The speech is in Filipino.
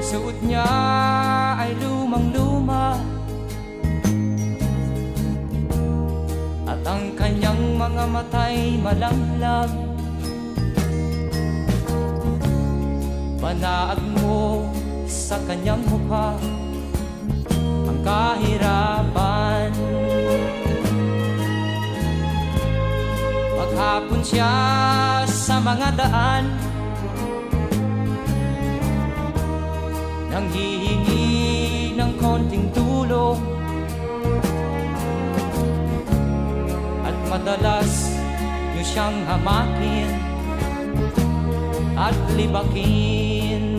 Suot niya ay lumang-luma, at ang kanyang mga mata'y malamlam. Panaag mo sa kanyang mukha ang kahirapan. Maghapon siya sa mga daan, nanghihingi ng konting tulong, at madalas niyo siyang hamakin at libakin.